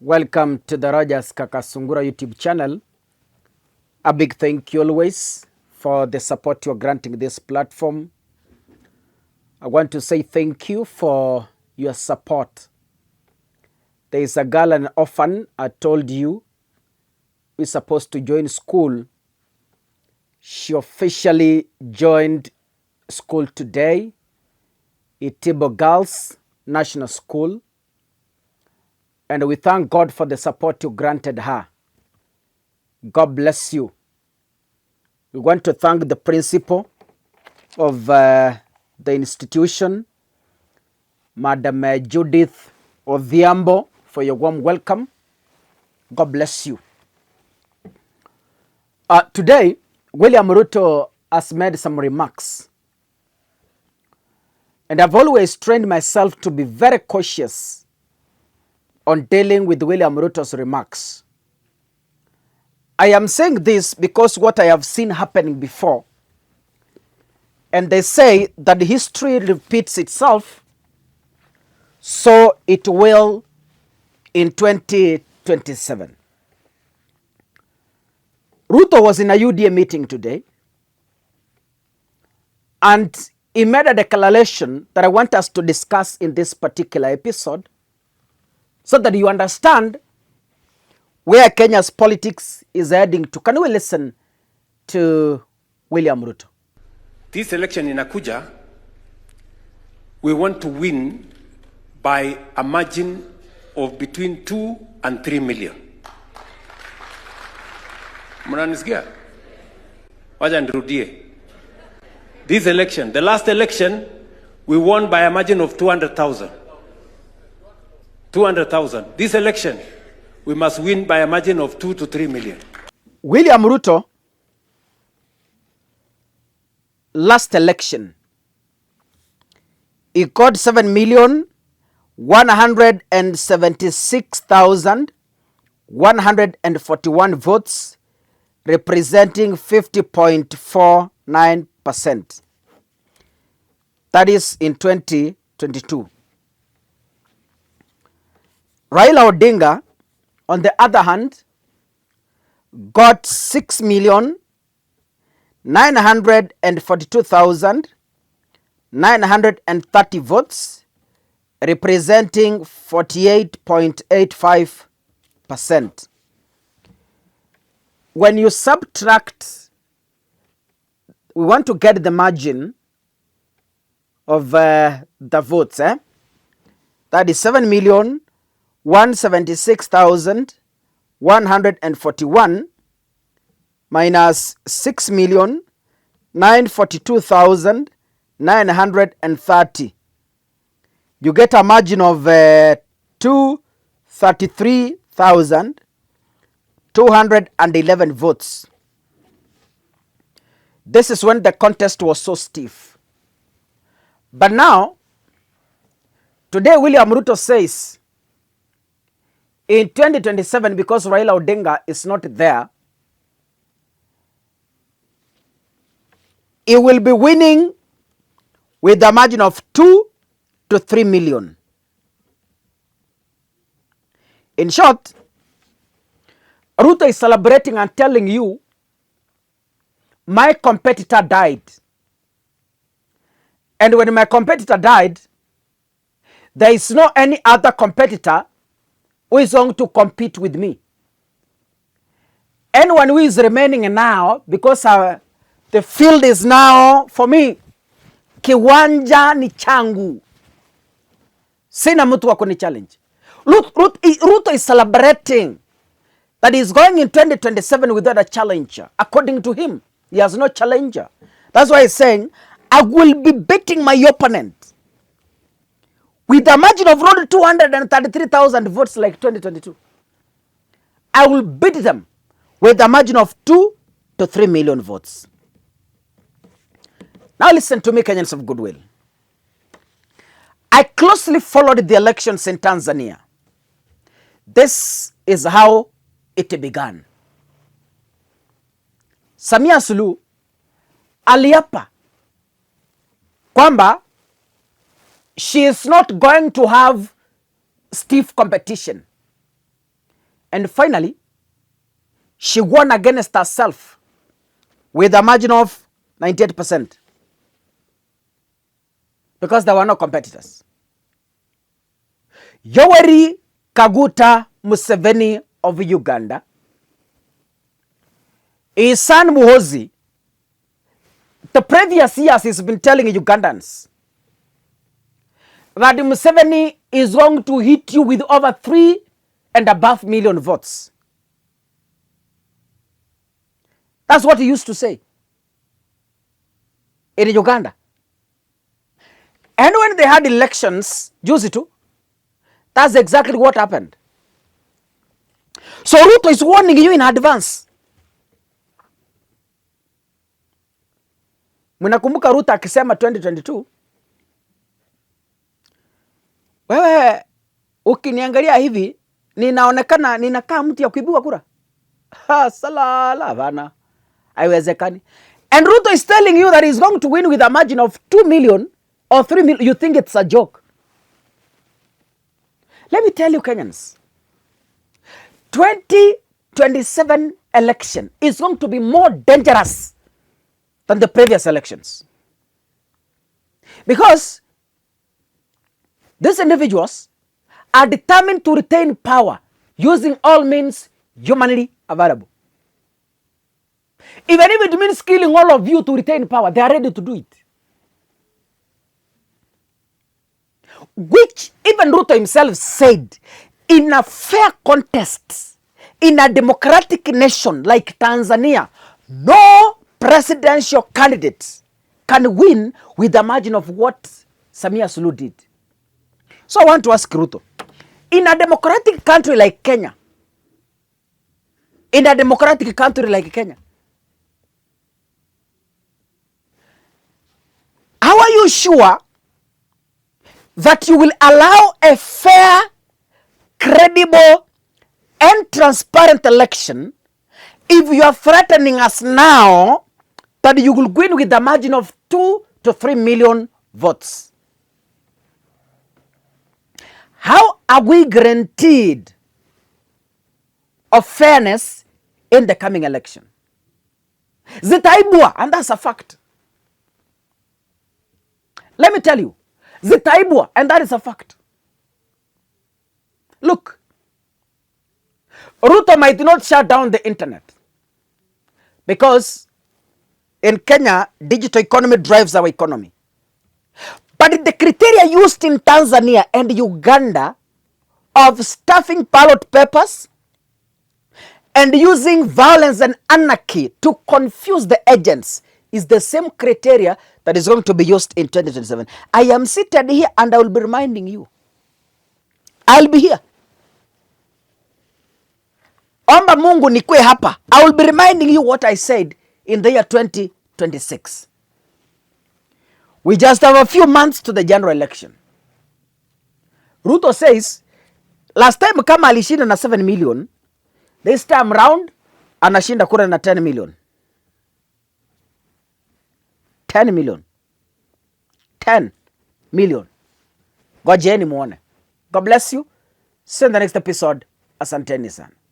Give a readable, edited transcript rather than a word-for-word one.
Welcome to the Rogers Kakasungura YouTube channel. A big thank you always for the support you're granting this platform. I want to say thank you for your support. There is a girl, an orphan, I told you, who is supposed to join school. She officially joined school today, Itibo Girls National School. And we thank God for the support you granted her. God bless you. We want to thank the principal of the institution, Madam Judith Odhiambo, for your warm welcome. God bless you. Today, William Ruto has made some remarks. And I've always trained myself to be very cautious on dealing with William Ruto's remarks. I am saying this because what I have seen happening before. And they say that history repeats itself, so it will in 2027. Ruto was in a UDA meeting today, and he made a declaration that I want us to discuss in this particular episode so that you understand where Kenya's politics is heading to. Can we listen to William Ruto? This election in Akuja, we want to win by a margin of between 2 and 3 million. Mnanisikia? Wacha nirudie. This election, the last election, we won by a margin of 200,000. 200,000. This election, we must win by a margin of 2 to 3 million. William Ruto, last election, he got 7,176,141 votes, representing 50.49%. That is in 2022. Raila Odinga, on the other hand, got 6,942,930 votes, representing 48.85%. When you subtract, we want to get the margin of the votes. That is 7,176,141 minus 6,942,930. You get a margin of 233,211 votes. This is when the contest was so stiff. But now, today William Ruto says, in 2027, because Raila Odinga is not there, he will be winning with a margin of 2 to 3 million. In short, Ruto is celebrating and telling you, my competitor died. And when my competitor died, there is no any other competitor who is going to compete with me. Anyone who is remaining now, because the field is now for me, kiwanja ni changu, sina mtu wa kuni challenge. Ruto is celebrating that he is going in 2027 without a challenger. According to him, he has no challenger. That's why he's saying, I will be beating my opponent with a margin of around 233,000 votes like 2022. I will beat them with a margin of 2 to 3 million votes. Now listen to me, Kenyans of goodwill. I closely followed the elections in Tanzania. This is how it began. Samia Suluhu aliapa kwamba she is not going to have stiff competition. And finally, she won against herself with a margin of 98% because there were no competitors. Yoweri Kaguta Museveni of Uganda, his son Muhoozi, the previous years he's been telling Ugandans that Museveni is going to hit you with over 3 and above million votes. That's what he used to say in Uganda. And when they had elections, juzi tu, that's exactly what happened. So Ruto is warning you in advance. Mnakumbuka Ruto akisema 2022, wewe ukiniangalia hivi ninaonekana ninakaa mtu ya kuibiwa kura. Salala bana. Haiwezekani. And Ruto is telling you that he's going to win with a margin of 2 million or 3 million. You think it's a joke? Let me tell you, Kenyans, 2027 election is going to be more dangerous than the previous elections. Because these individuals are determined to retain power using all means humanly available. Even if it means killing all of you to retain power, they are ready to do it. Which even Ruto himself said, in a fair contest, in a democratic nation like Tanzania, no presidential candidate can win with the margin of what Samia Suluhu did. So I want to ask Ruto, in a democratic country like Kenya, how are you sure that you will allow a fair, credible, and transparent election if you are threatening us now that you will win with a margin of 2 to 3 million votes? How are we guaranteed of fairness in the coming election? Zitaibwa, and that's a fact. Let me tell you, zitaibwa, and that is a fact. Look, Ruto might not shut down the internet because in Kenya, digital economy drives our economy. But the criteria used in Tanzania and Uganda of stuffing ballot papers and using violence and anarchy to confuse the agents is the same criteria that is going to be used in 2027. I am seated here and I will be reminding you. I'll be here. Omba Mungu nikwe hapa. I will be reminding you what I said in the year 2026. We just have a few months to the general election. Ruto says, last time kama alishinda na 7 million, this time round anashinda kura na 10 million. 10 million. 10 million. Ngojeni muone. God bless you. See you in the next episode. Asanteni sana.